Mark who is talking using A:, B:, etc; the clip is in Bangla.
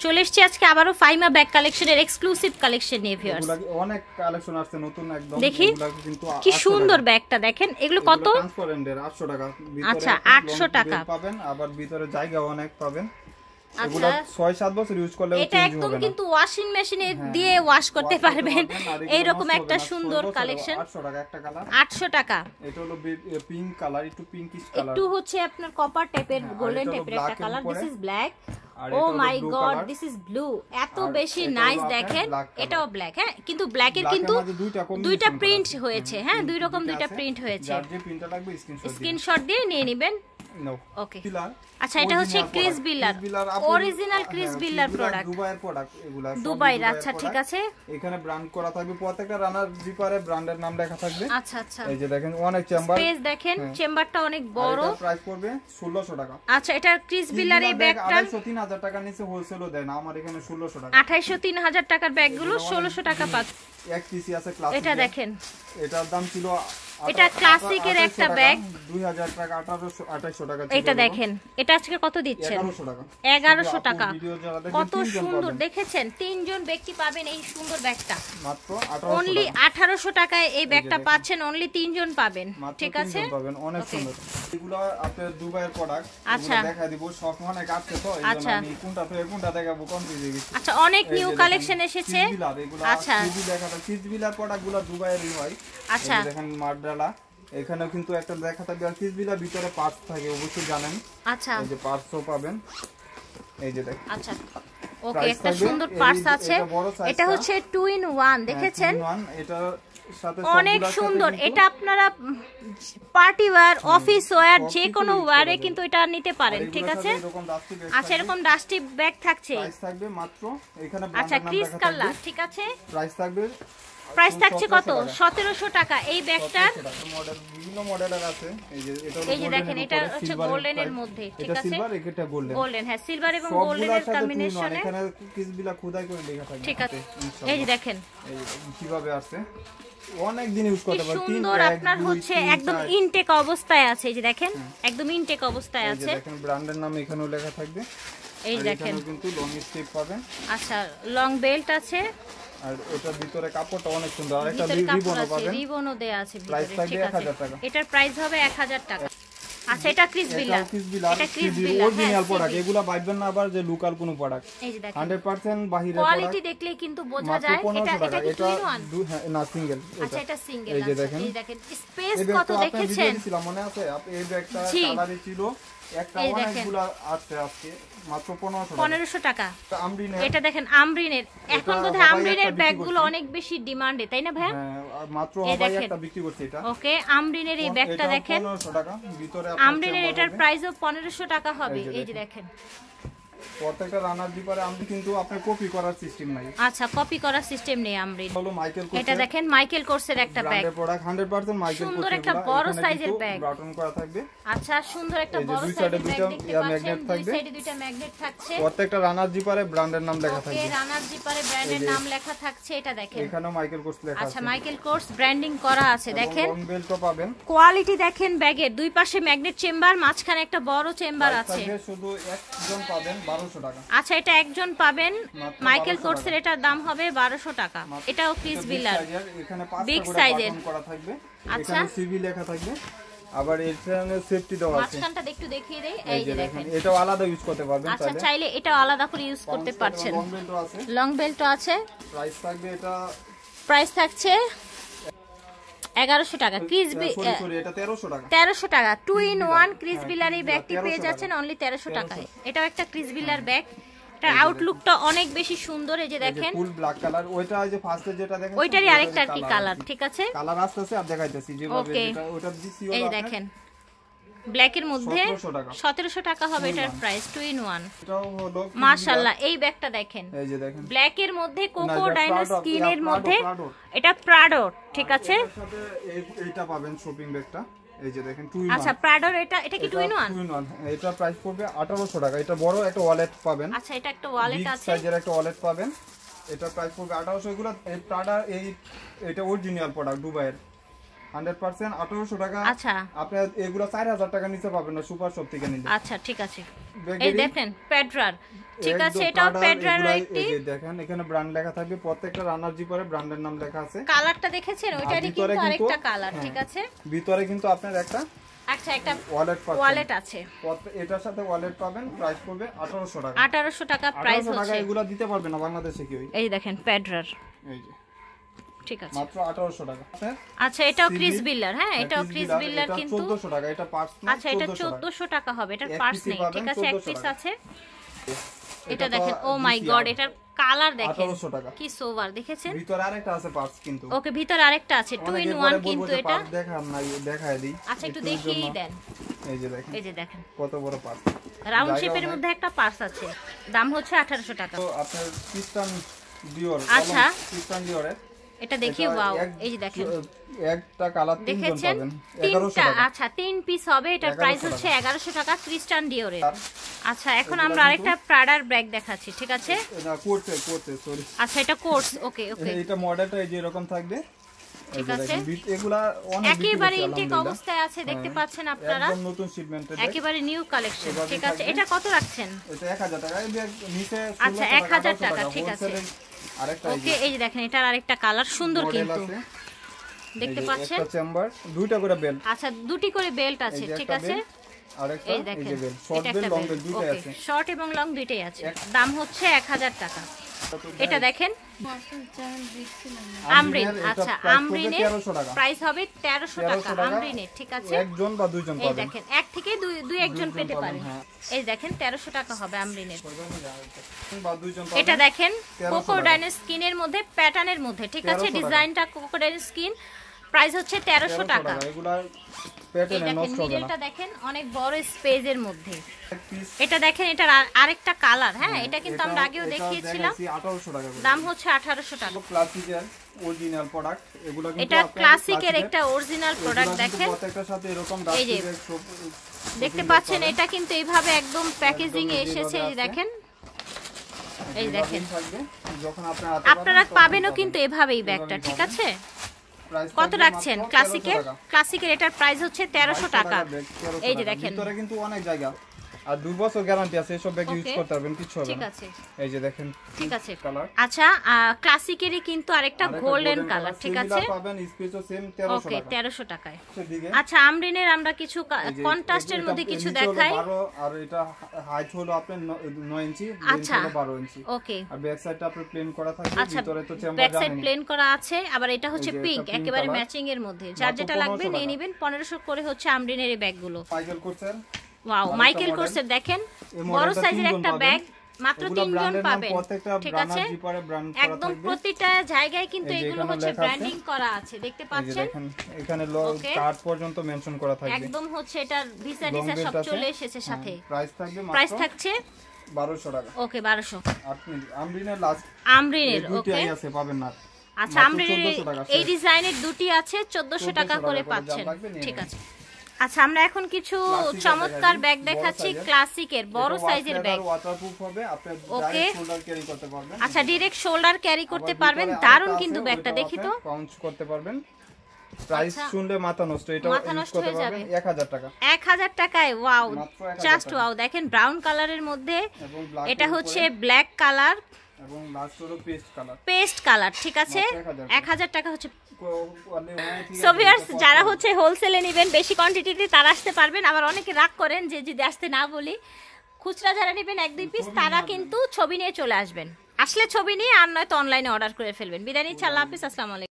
A: চলে এসেছি আজকে আবারো ফাইমা ব্যাগ কালেকশনের এক্সক্লুসিভ কালেকশন নিয়ে ভিউয়ার্স।
B: অনেক কালেকশন আসছে নতুন একদম।
A: দেখি কি সুন্দর ব্যাগটা দেখেন। এগুলো কত?
B: ট্রান্সপারেন্টের 800 টাকা।
A: আচ্ছা 800 টাকা
B: পাবেন, আবার ভিতরে জায়গা অনেক পাবেন। এগুলো 6-7 বছর ইউজ করলে
A: এটা একদম কিন্তু ওয়াশিং মেশিনে দিয়ে ওয়াশ করতে পারবেন। এই রকম একটা সুন্দর কালেকশন
B: 800 টাকা একটা কালার।
A: 800 টাকা।
B: এটা হলো পিঙ্ক কালার, একটু পিঙ্কিশ কালার,
A: একটু হচ্ছে আপনার কপার টাইপের গোল্ডেন টাইপের একটা colour. This is black. Oh my God, this is blue. এত বেশি নাইস দেখেন। এটাও ব্ল্যাক, হ্যাঁ, কিন্তু ব্ল্যাকের কিন্তু দুইটা প্রিন্ট হয়েছে। হ্যাঁ, দুই রকম দুইটা প্রিন্ট হয়েছে।
B: যার যে প্রিন্টটা লাগবে
A: স্ক্রিনশট দিয়ে নিয়ে নেবেন। ওকে, আচ্ছা এটা হচ্ছে ক্রিস বিল্লার অরিজিনাল ক্রিস বিল্লার প্রোডাক্ট,
B: দুবাইয়ের প্রোডাক্ট এগুলা
A: দুবাইয়ের। আচ্ছা ঠিক আছে,
B: এখানে ব্র্যান্ড করা থাকবে, প্রত্যেকটা রানার জিপারে ব্র্যান্ডের নাম লেখা থাকবে।
A: আচ্ছা আচ্ছা,
B: এই যে দেখেন অনেক চেম্বার,
A: স্পেস দেখেন, চেম্বারটা অনেক বড়।
B: এটা প্রাইস পড়বে 1600 টাকা।
A: আচ্ছা এটা ক্রিস বিল্লার এই ব্যাগটা
B: 28000 টাকার নিচে হোলসেলও দেয় না, আমার এখানে 1600 টাকা।
A: 28000 টাকার ব্যাগগুলো 1600 টাকা পাচ্ছেন।
B: এক পিসি আছে ক্লাসিক,
A: এটা দেখেন,
B: এটার দাম ছিল
A: এটা ক্লাসিকের একটা ব্যাগ
B: 2000 টাকা, 2800 টাকা।
A: এটা দেখেন, এটা আজকে কত দিচ্ছেন?
B: 1100 টাকা।
A: 1100 টাকা। কত সুন্দর দেখেছেন, তিনজন ব্যক্তি পাবেন এই সুন্দর ব্যাগটা
B: মাত্র
A: অনলি 1800 টাকায়। এই ব্যাগটা পাচ্ছেন অনলি তিনজন পাবেন, ঠিক আছে?
B: অনেক সুন্দর। এগুলো আপনাদের দুবাইয়ের প্রোডাক্ট।
A: আচ্ছা
B: দেখাই দিব, সব অনেক আছে তো এইজন্য আমি কোনটা থেকে কোনটা দেখাবো কনফিউজ হয়ে গেছি।
A: আচ্ছা অনেক নিউ কালেকশন এসেছে।
B: আচ্ছা কিসবিলার প্রোডাক্টগুলো দুবাইয়েরই হয়।
A: আচ্ছা
B: দেখেন মাড্রালা, এখানে কিন্তু একটা দেখা থাকবে, আর কিসবিলার ভিতরে পার্টস থাকে অবশ্যই জানেন।
A: আচ্ছা
B: এই যে পার্টসও পাবেন, এই যে দেখেন।
A: আচ্ছা ওকে, একটা সুন্দর পার্টস আছে। এটা হচ্ছে 2 in 1 দেখেছেন,
B: এটা
A: অনেক সুন্দর। এটা আপনারা পার্টি ওয়্যার, অফিস ওয়্যার, যে কোনো ওয়্যারে কিন্তু এটা নিতে পারেন, ঠিক আছে? আচ্ছা এরকম ডাস্টি ব্যাগ থাকছে,
B: প্রাইস থাকবে মাত্র এখানে
A: আচ্ছা ক্রিস কালার, ঠিক আছে?
B: প্রাইস থাকবে,
A: প্রাইস থাকছে কত? 1700 টাকা। এই ব্যাগটার
B: মডেল বিভিন্ন মডেলের আছে। এই যে এটা
A: এই যে দেখেন, এটা হচ্ছে গোল্ডেনের মধ্যে, ঠিক আছে?
B: সিলভার, এটা গোল্ডেন।
A: গোল্ডেন, হ্যাঁ, সিলভার এবং গোল্ডেনের কম্বিনেশনে
B: এখানে কিসবিলা খোদাই করে লেখা থাকবে,
A: ঠিক আছে? এই যে দেখেন
B: এই কিভাবে আছে, অনেক দিন ইউজ করতে পারবেন।
A: সুন্দর, আপনার হচ্ছে একদম ইনটেক অবস্থায় আছে। এই যে দেখেন, একদম ইনটেক অবস্থায় আছে।
B: এই যে দেখেন ব্র্যান্ডের নাম এখানেও লেখা থাকবে।
A: এই দেখেন
B: কিন্তু লং স্টেপ পাবেন।
A: আচ্ছা লং বেল্ট আছে,
B: আর ওটার ভিতরে কাপড়টা অনেক সুন্দর, আর একটা রিবনও পাবেন,
A: রিবনও দেয়া আছে
B: প্রাইস
A: ভিতরে,
B: থাকবে
A: ঠিক আছে?
B: 1000 টাকা।
A: এটার প্রাইস হবে 1000 টাকা। আচ্ছা এটা ক্রিস বিল্লার, এটা ক্রিস বিল্লার
B: অরিজিনাল প্রোডাক্ট। এগুলা বাইবেন না আবার যে লোকাল কোনো প্রোডাক্ট।
A: এই যে দেখেন
B: 100% বাহিরের
A: কোয়ালিটি দেখলে কিন্তু বোঝা যায়। এটা কি টু ইন ওয়ান?
B: না সিঙ্গেল।
A: আচ্ছা এটা সিঙ্গেল।
B: এই যে দেখেন,
A: স্পেস কত দেখেছেন?
B: মনে আছে এই ব্যাগটা কালারই ছিল একটা, অনেকগুলো আছে আজকে মাত্র 1500
A: টাকা। এটা দেখেন আমরিনের, এখন বোধহয় আমরিনের ব্যাগগুলো অনেক বেশি ডিমান্ডে, তাই না ভাই?
B: হ্যাঁ মাত্র হবাই একটা বিক্রি করছে এটা।
A: ওকে আমরিনের এই ব্যাগটা দেখেন
B: 1500 টাকা। ভিতরে
A: আমরিনের এটার প্রাইসও 1500 টাকা হবে। এই যে দেখেন
B: প্রত্যেকটা রানার দিপারে আমি কিন্তু আপনি কপি করার সিস্টেম নাই।
A: আচ্ছা কপি করার সিস্টেম নেই আমরিন।
B: হলো মাইকেল কোর্স,
A: এটা দেখেন মাইকেল কোর্সের একটা ব্যাগ,
B: ব্র্যান্ডের প্রোডাক্ট 100% মাইকেল কোর্স।
A: সুন্দর একটা বড় সাইজের ব্যাগ,
B: বাটন করা থাকবে।
A: আচ্ছা সুন্দর একটা বড় সাইজের ব্যাগ দেখতে পাচ্ছেন। দুই সাইডে দুইটা ম্যাগনেট থাকছে।
B: প্রত্যেকটা রানার জিপারে ব্র্যান্ডের নাম লেখা থাকবে।
A: ওকে রানার জিপারে ব্র্যান্ডের নাম লেখা থাকছে। এটা দেখেন
B: এখানেও মাইকেল কোর্স লেখা আছে।
A: আচ্ছা মাইকেল কোর্স ব্র্যান্ডিং করা আছে। দেখেন
B: লং বেল্টও পাবেন।
A: কোয়ালিটি দেখেন ব্যাগের, দুই পাশে ম্যাগনেট চেম্বার, মাঝখানে একটা বড় চেম্বার আছে।
B: শুধু একজন পাবেন 1200 টাকা।
A: আচ্ছা এটা একজন পাবেন। মাইকেল কোর্সের এটার দাম হবে 1200 টাকা। এটাও ক্রিস বিল্লার,
B: এখানে
A: বিগ সাইজের
B: করা থাকবে।
A: আচ্ছা
B: এখানে সিভি লেখা থাকবে, আবার এখানে সেফটি দেওয়া আছে।
A: মাঝখানটা একটু দেখিয়ে দেই। এই যে দেখেন
B: এটাও আলাদা ইউজ করতে পারবেন।
A: আচ্ছা চাইলে এটাও আলাদা করে ইউজ করতে পারছেন।
B: লং বেল্টও আছে,
A: লং বেল্টও আছে।
B: প্রাইস থাকবে, এটা
A: প্রাইস থাকছে 1100 টাকা। ক্রিস
B: এটা 1300 টাকা।
A: 1300 টাকা 2 in 1 ক্রিস বিল্লার এই ব্যাগটি পেয়ে যাচ্ছেন অনলি 1300 টাকায়। এটাও একটা ক্রিস বিল্লার ব্যাগ। এটার আউটলুকটা অনেক বেশি সুন্দর। এই যে দেখেন
B: ফুল ব্ল্যাক কালার, ওইটা এই যে ফার্স্টে যেটা দেখেন
A: ওইটারই আরেকটা কি কালার, ঠিক আছে?
B: কালার আসছে আর দেখাইতেছি যেভাবে এটা ওটা দিছি।
A: এই যে দেখেন ব্ল্যাকের মধ্যে 1700 টাকা হবে এটার প্রাইস 2 in 1।
B: এটাও হলো
A: মাশাআল্লাহ। এই ব্যাগটা দেখেন,
B: এই যে দেখেন
A: ব্ল্যাকের মধ্যে কোকো ডাইনো স্কিনের মধ্যে, এটা প্রাডো, ঠিক আছে?
B: এইটা পাবেন শপিং ব্যাগটা, এই যে দেখেন 2 in 1।
A: আচ্ছা প্রাডোর এটা কি 2 in 1?
B: 2 in 1 এটা প্রাইস পড়বে 1800 টাকা। এটা বড় একটা ওয়ালেট পাবেন।
A: আচ্ছা এটা একটা ওয়ালেট আছে,
B: সাইজের একটা ওয়ালেট পাবেন। এটা প্রাইস পড়বে 1800। এগুলো এই প্রাডা এটা অরিজিনাল প্রোডাক্ট দুবাইয়ের। 100% 1800 টাকা।
A: আচ্ছা
B: আপনি এগুলা 4000 টাকা নিচে পাবেন না সুপার শপ থেকে নিলে।
A: আচ্ছা ঠিক আছে। এই দেখেন পেড্রার, ঠিক আছে, এটাও পেড্রার একটি।
B: এই যে দেখেন এখানে ব্র্যান্ড লেখা থাকবে, প্রত্যেকটা রানার জিপারে ব্র্যান্ডের নাম লেখা আছে।
A: কালারটা দেখেছেন, ওইটারই কিন্তু আরেকটা কালার, ঠিক আছে।
B: ভিতরে কিন্তু আপনার একটা
A: আচ্ছা একটা
B: ওয়ালেট
A: আছে,
B: এটার সাথে ওয়ালেট পাবেন। প্রাইস পড়বে 1800 টাকা।
A: 1800 টাকা প্রাইস হচ্ছে।
B: 1800 টাকা এগুলা দিতে পারবে না বাংলাদেশে কেউ।
A: এই দেখেন পেড্রার,
B: এই যে
A: ঠিক আছে,
B: মাত্র 1800 টাকা।
A: আচ্ছা এটাও ক্রিস বিল্লার, হ্যাঁ এটাও ক্রিস বিল্লার কিন্তু
B: 1400 টাকা। এটা পার্টস না,
A: আচ্ছা এটা 1400 টাকা হবে, এটার পার্টস নেই, ঠিক আছে, এক পিস আছে। এটা দেখেন, ও মাই গড, এটার কালার দেখেন
B: 1800 টাকা।
A: কি সোভার, দেখেছেন
B: ভিতরে আরেকটা আছে পার্টস কিন্তু।
A: ওকে ভিতরে আরেকটা আছে, 2 in 1 কিন্তু এটা।
B: দেখান না, দেখায় দিই।
A: আচ্ছা একটু দেখিয়ে দেন।
B: এই যে দেখেন,
A: এই যে দেখেন
B: কত বড় পার্টস,
A: রাউন্ড শেপের মধ্যে একটা পার্টস আছে, দাম হচ্ছে 1800 টাকা।
B: তো আপনার ক্রিস্টান ডিওর,
A: আচ্ছা
B: ক্রিস্টান ডিওরের
A: এটা দেখিয়ে, ওয়াও, এই যে দেখেন
B: একটা কালার তিনজন পাবেন, 1100 টাকা।
A: আচ্ছা 3 পিস হবে, এটার প্রাইস হচ্ছে 1100 টাকা ক্রিস্টান ডিওরের। আচ্ছা এখন আমরা আরেকটা প্রাডার ব্যাগ দেখাচ্ছি, ঠিক আছে।
B: না কোটে সরি,
A: আচ্ছা এটা কোর্স, ওকে ওকে,
B: এটা মডেলটা এই যে এরকম থাকবে,
A: ঠিক আছে।
B: এগুলা অনেক
A: একেবারে ইনটেক অবস্থায় আছে, দেখতে পাচ্ছেন আপনারা,
B: একদম নতুন শিপমেন্টের,
A: একেবারে নিউ কালেকশন, ঠিক আছে। এটা কত রাখছেন?
B: এটা 1000 টাকা। এই ব্যাগ নিচে
A: আচ্ছা 1000 টাকা, ঠিক আছে।
B: আরেকটা
A: ওকে এই যে দেখেন, এটার আরেকটা কালার সুন্দর কিন্তু, দেখতে পাচ্ছেন।
B: একটা চেম্বার, দুইটা করে বেল্ট,
A: আচ্ছা দুটি করে বেল্ট আছে, ঠিক আছে।
B: আরেকটা
A: এই দেখেন,
B: এই যে belt, short belt, long belt দুইটাই আছে।
A: শর্ট এবং লং দুইটাই আছে, দাম হচ্ছে 1000 টাকা। এটা দেখেন আমরিন, আচ্ছা আমরিনের প্রাইস হবে 1300 টাকা আমরিনের, ঠিক আছে।
B: একজন বা দুইজন পাবেন,
A: এই দেখেন এক থেকে দুই একজন পেতে পারেন। এই দেখেন 1300 টাকা হবে আমরিনের।
B: বা দুইজন পাবেন।
A: এটা দেখেন কোকোডাইন স্কিনের মধ্যে, প্যাটার্নের মধ্যে, ঠিক আছে, ডিজাইনটা কোকোডাইন স্কিন, প্রাইস হচ্ছে 1300 টাকা।
B: এগুলা প্যাটার্নে নষ্ট হবে না।
A: মিডলটা দেখেন অনেক বড় স্পেসের মধ্যে। এটা দেখেন, এটার আরেকটা কালার, হ্যাঁ এটা কিন্তু আমরা আগেও দেখিয়েছিলাম,
B: 1800 টাকা,
A: দাম হচ্ছে 1800 টাকা।
B: ক্লাসিকের অরিজিনাল প্রোডাক্ট, এগুলো কিন্তু
A: এটা ক্লাসিকের একটা অরিজিনাল প্রোডাক্ট, দেখেন
B: প্রত্যেকটার সাথে এরকম
A: এই যে দেখতে পাচ্ছেন, এটা কিন্তু এইভাবে একদম প্যাকেজিং এ এসেছে, এই দেখেন, এই দেখেন
B: যখন
A: আপনারা পাবেনও কিন্তু এভাবেই ব্যাগটা, ঠিক আছে। কত রাখছেন ক্লাসিকের? এটার প্রাইস হচ্ছে 1300 টাকা। এই যে দেখেন,
B: ভিতরে কিন্তু অনেক জায়গা আর 2 বছর গ্যারান্টি আছে, এসব ব্যাগ ইউজ করতে পারবেন, কিছু হবে না,
A: ঠিক আছে।
B: এই যে দেখেন,
A: ঠিক আছে। আচ্ছা ক্লাসিকেরই কিন্তু আরেকটা গোল্ডেন কালার, ঠিক আছে,
B: পাবেন স্পেসও সেম 1300 টাকা,
A: 1300 টাকায়। আচ্ছা আমরিনের আমরা কিছু কন্ট্রাস্টের মধ্যে কিছু দেখাই।
B: আর এটা হাইট হলো আপনার 9 ইঞ্চি,
A: আচ্ছা
B: 12 ইঞ্চি,
A: ওকে।
B: আর ব্যাক সাইডটা আপনার প্লেন করা থাকবে, ভিতরে তো চেম্বার
A: ব্যাক সাইড প্লেন করা আছে, আবার এটা হচ্ছে পিঙ্ক, একেবারে ম্যাচিং এর মধ্যে, যার যেটা লাগবে নিয়ে নেবেন। 1500 করে হচ্ছে আমরিনের এই ব্যাগগুলো।
B: মাইকেল কোর্সের,
A: ওয়াও মাইকেল কোর্সের দেখেন, বড় সাইজের একটা ব্যাগ, মাত্র 3 জন পাবেন, ঠিক আছে। একদম প্রতিটা জায়গায় কিন্তু এগুলো হচ্ছে ব্র্যান্ডিং করা আছে, দেখতে পাচ্ছেন।
B: দেখেন এখানে কার্ড পর্যন্ত মেনশন করা থাকবে,
A: একদম হচ্ছে এটা ভিসা ডিসা সব চলে এসেছে সাথে।
B: প্রাইস
A: থাকছে
B: 1200 টাকা,
A: ওকে 1200।
B: আপনি আমরিনের লাস্ট
A: আমরিনের ওকে
B: আছে, পাবেন না।
A: আচ্ছা আমরিনের এই ডিজাইনের দুটি আছে, 1400 টাকা করে পাচ্ছেন, ঠিক আছে। আচ্ছা আমরা এখন কিছু চমৎকার ব্যাগ দেখাচ্ছি, ক্লাসিকের বড় সাইজের ব্যাগ,
B: ওয়াটারপ্রুফ হবে, আপনি ডাইরেক্ট শোল্ডার ক্যারি করতে পারবেন।
A: আচ্ছা ডাইরেক্ট শোল্ডার ক্যারি করতে পারবেন, দারুন কিন্তু ব্যাগটা, দেখি তো,
B: পাউন্স করতে পারবেন। প্রাইস শুনলে মাথা নষ্ট, এটা ইউজ করতে পারবেন 1000 টাকা,
A: 1000 টাকায়। ওয়াও জাস্ট ওয়াও, দেখেন ব্রাউন কালারের মধ্যে, এটা হচ্ছে ব্ল্যাক কালার
B: এবং লাস্ট হলো
A: পেস্ট কালার, ঠিক আছে। 1000 টাকা হচ্ছে। সো ভিউয়ার্স যারা হচ্ছে হোলসেলে নেবেন বেশি কোয়ান্টিটিতে, তারা আসতে পারবেন। আবার অনেকে রাগ করেন যে যদি আসতে না বলি, খুচরা যারা নেবেন 1-2 পিস, তারা কিন্তু ছবি নিয়ে চলে আসবেন, আসলে ছবি নিয়ে, আর নয়তো অনলাইনে অর্ডার করে ফেলবেন। বিদায় নিচ্ছি, আল্লাহ হাফেজ, আসসালামু আলাইকুম।